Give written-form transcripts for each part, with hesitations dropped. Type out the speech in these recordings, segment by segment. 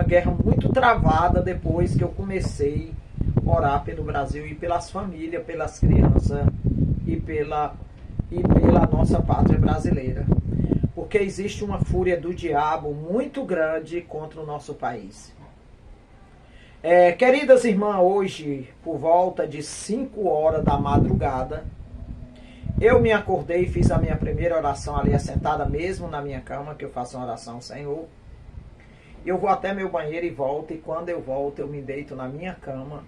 guerra muito travada depois que eu comecei a orar pelo Brasil e pelas famílias, pelas crianças e pela nossa pátria brasileira. Porque existe uma fúria do diabo muito grande contra o nosso país. Queridas irmãs, hoje, por volta de 5 horas da madrugada, eu me acordei e fiz a minha primeira oração ali, assentada mesmo na minha cama, que eu faço uma oração ao Senhor. Eu vou até meu banheiro e volto, e quando eu volto, eu me deito na minha cama,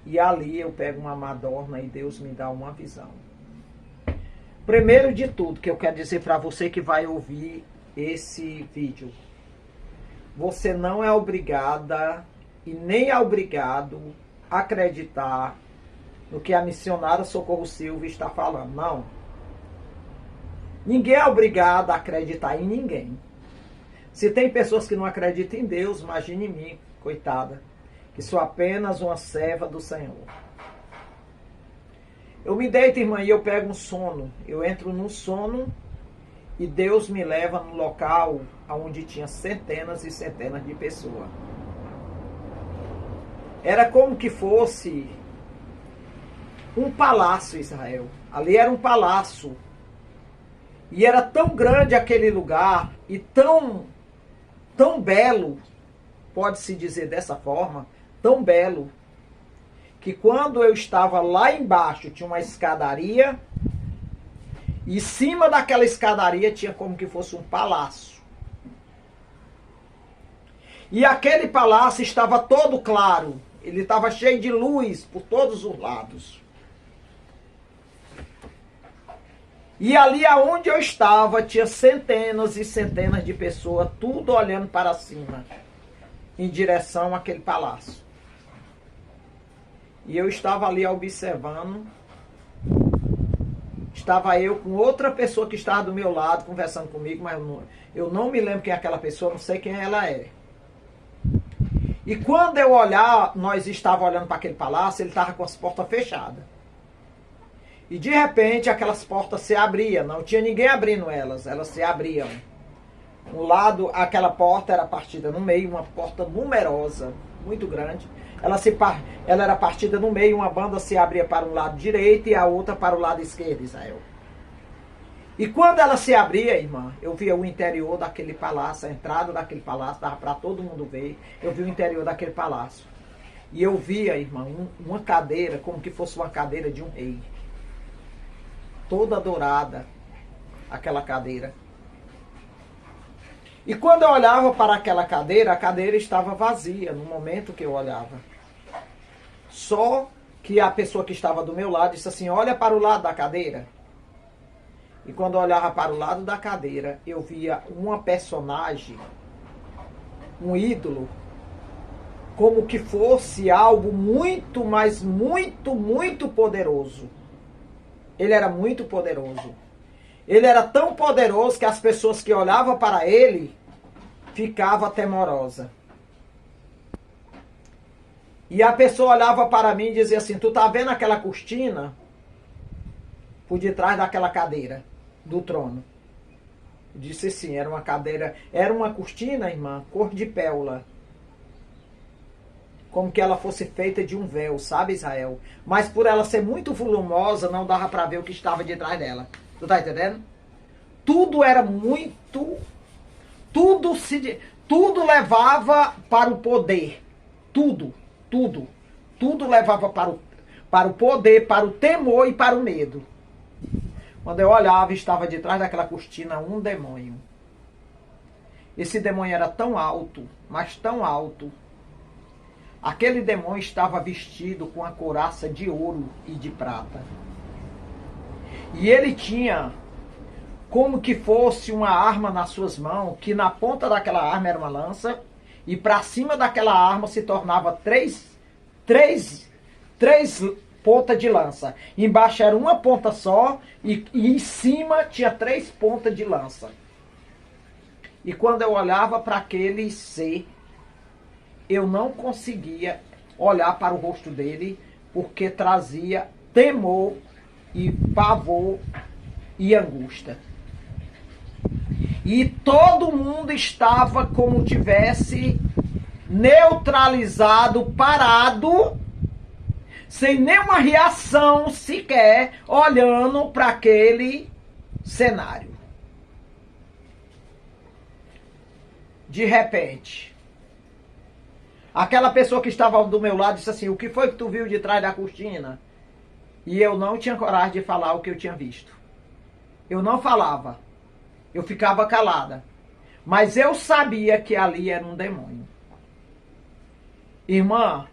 e ali eu pego uma madorna e Deus me dá uma visão. Primeiro de tudo, que eu quero dizer para você que vai ouvir esse vídeo, você não é obrigada e nem é obrigado a acreditar no que a missionária Socorro Silva está falando. Não. Ninguém é obrigado a acreditar em ninguém. Se tem pessoas que não acreditam em Deus, imagine em mim, coitada, que sou apenas uma serva do Senhor. Eu me deito, irmã, e eu pego um sono. Eu entro num sono e Deus me leva num local onde tinha centenas e centenas de pessoas. Era como que fosse um palácio, Israel. Ali era um palácio. E era tão grande aquele lugar e tão belo, pode-se dizer dessa forma, tão belo, que quando eu estava lá embaixo tinha uma escadaria, e em cima daquela escadaria tinha como que fosse um palácio. E aquele palácio estava todo claro, ele estava cheio de luz por todos os lados. E ali aonde eu estava tinha centenas e centenas de pessoas, tudo olhando para cima, em direção àquele palácio. E eu estava ali observando. Estava eu com outra pessoa que estava do meu lado, conversando comigo, mas eu não me lembro quem é aquela pessoa, não sei quem ela é. E quando eu olhar, nós estávamos olhando para aquele palácio, ele estava com as portas fechadas. E de repente aquelas portas se abriam, não tinha ninguém abrindo elas se abriam. Um lado, aquela porta era partida no meio, uma porta numerosa, muito grande. Ela era partida no meio, uma banda se abria para um lado direito e a outra para o lado esquerdo, Israel. E quando ela se abria, irmã, eu via o interior daquele palácio, a entrada daquele palácio, dava para todo mundo ver. Eu vi o interior daquele palácio. E eu via, irmã, uma cadeira, como que fosse uma cadeira de um rei. Toda dourada, aquela cadeira. E quando eu olhava para aquela cadeira, a cadeira estava vazia no momento que eu olhava. Só que a pessoa que estava do meu lado disse assim, olha para o lado da cadeira. E quando eu olhava para o lado da cadeira, eu via uma personagem, um ídolo, como que fosse algo muito, mas muito, muito poderoso. Ele era muito poderoso. Ele era tão poderoso que as pessoas que olhavam para ele ficavam temorosas. E a pessoa olhava para mim e dizia assim, tu tá vendo aquela cortina por detrás daquela cadeira do trono? Eu disse sim, era uma cadeira, era uma cortina, irmã, cor de pérola. Como que ela fosse feita de um véu, sabe, Israel? Mas por ela ser muito volumosa, não dava para ver o que estava de trás dela. Tu tá entendendo? Tudo era muito... Tudo levava para o poder. Tudo levava para o poder, para o temor e para o medo. Quando eu olhava, estava de trás daquela cortina um demônio. Esse demônio era tão alto, mas tão alto. Aquele demônio estava vestido com a couraça de ouro e de prata. E ele tinha como que fosse uma arma nas suas mãos, que na ponta daquela arma era uma lança, e para cima daquela arma se tornava três pontas de lança. Embaixo era uma ponta só, e em cima tinha 3 pontas de lança. E quando eu olhava para aquele ser, eu não conseguia olhar para o rosto dele, porque trazia temor e pavor e angústia. E todo mundo estava como tivesse neutralizado, parado, sem nenhuma reação sequer, olhando para aquele cenário. De repente, aquela pessoa que estava do meu lado disse assim: o que foi que tu viu de trás da cortina? E eu não tinha coragem de falar o que eu tinha visto. Eu não falava. Eu ficava calada. Mas eu sabia que ali era um demônio. Irmã,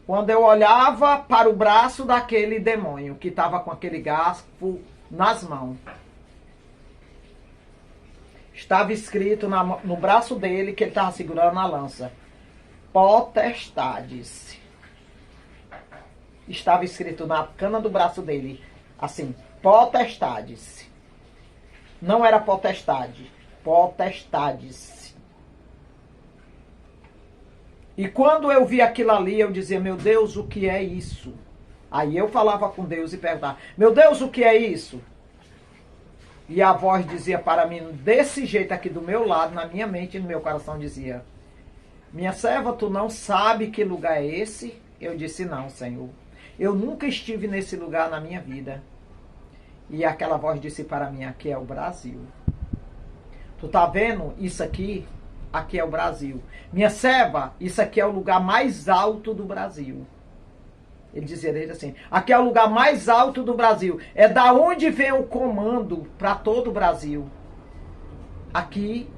quando eu olhava para o braço daquele demônio que estava com aquele garfo nas mãos, estava escrito no braço dele, que ele estava segurando a lança: potestades. Estava escrito na cana do braço dele, assim, potestades. Não era potestade, potestades. E quando eu vi aquilo ali, eu dizia: meu Deus, o que é isso? Aí eu falava com Deus e perguntava: meu Deus, o que é isso? E a voz dizia para mim, desse jeito aqui do meu lado, na minha mente e no meu coração, dizia: minha serva, tu não sabe que lugar é esse? Eu disse: não, Senhor. Eu nunca estive nesse lugar na minha vida. E aquela voz disse para mim: aqui é o Brasil. Tu tá vendo isso aqui? Aqui é o Brasil. Minha serva, isso aqui é o lugar mais alto do Brasil. Ele dizia assim: aqui é o lugar mais alto do Brasil. É da onde vem o comando para todo o Brasil. Aqui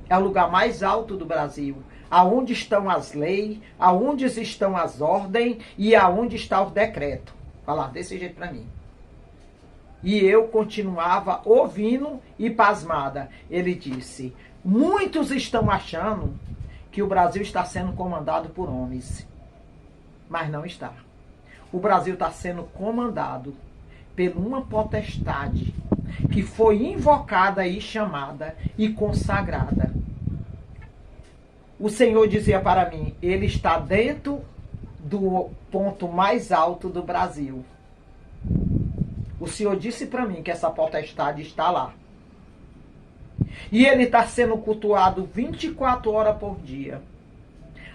é o lugar mais alto do Brasil. Aonde estão as leis, aonde estão as ordens e aonde está o decreto. Falar desse jeito para mim. E eu continuava ouvindo e pasmada. Ele disse: muitos estão achando que o Brasil está sendo comandado por homens. Mas não está. O Brasil está sendo comandado por uma potestade que foi invocada e chamada e consagrada. O Senhor dizia para mim: ele está dentro do ponto mais alto do Brasil. O Senhor disse para mim que essa potestade está lá. E ele está sendo cultuado 24 horas por dia.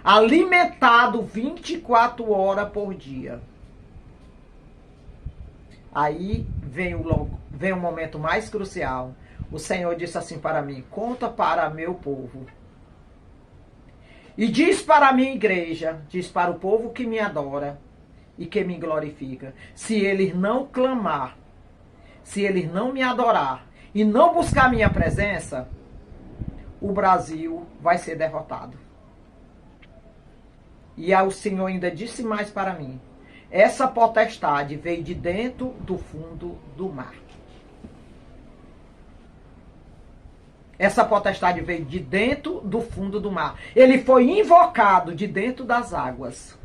Alimentado 24 horas por dia. Aí vem o momento mais crucial. O Senhor disse assim para mim: conta para meu povo. E diz para a minha igreja, diz para o povo que me adora e que me glorifica: se eles não clamar, se eles não me adorar e não buscar minha presença, o Brasil vai ser derrotado. E aí o Senhor ainda disse mais para mim: essa potestade veio de dentro do fundo do mar. Essa potestade veio de dentro do fundo do mar. Ele foi invocado de dentro das águas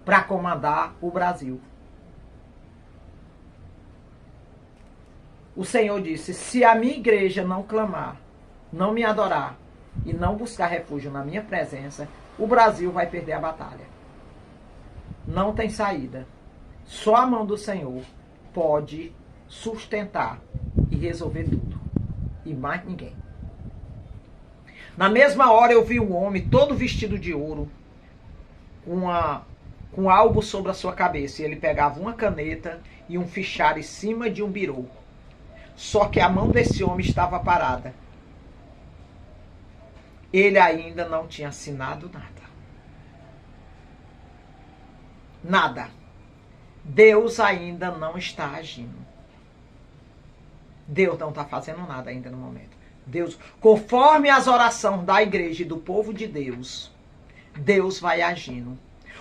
para comandar o Brasil. O Senhor disse: se a minha igreja não clamar, não me adorar e não buscar refúgio na minha presença, o Brasil vai perder a batalha. Não tem saída. Só a mão do Senhor pode sustentar e resolver tudo. E mais ninguém. Na mesma hora eu vi um homem todo vestido de ouro, com algo sobre a sua cabeça. E ele pegava uma caneta e um fichário em cima de um birô. Só que a mão desse homem estava parada. Ele ainda não tinha assinado nada. Nada. Deus ainda não está agindo. Deus não está fazendo nada ainda no momento. Deus, conforme as orações da igreja e do povo de Deus, Deus vai agindo.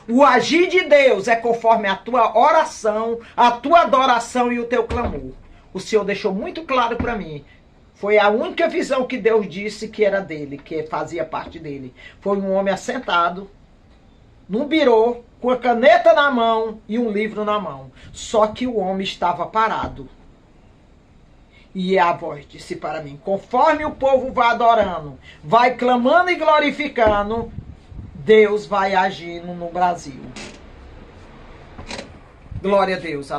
O agir de Deus é conforme a tua oração, a tua adoração e o teu clamor. O Senhor deixou muito claro para mim. Foi a única visão que Deus disse que era dele, que fazia parte dele. Foi um homem assentado num birô, com a caneta na mão e um livro na mão. Só que o homem estava parado. E a voz disse para mim: conforme o povo vai adorando, vai clamando e glorificando, Deus vai agindo no Brasil. Glória a Deus.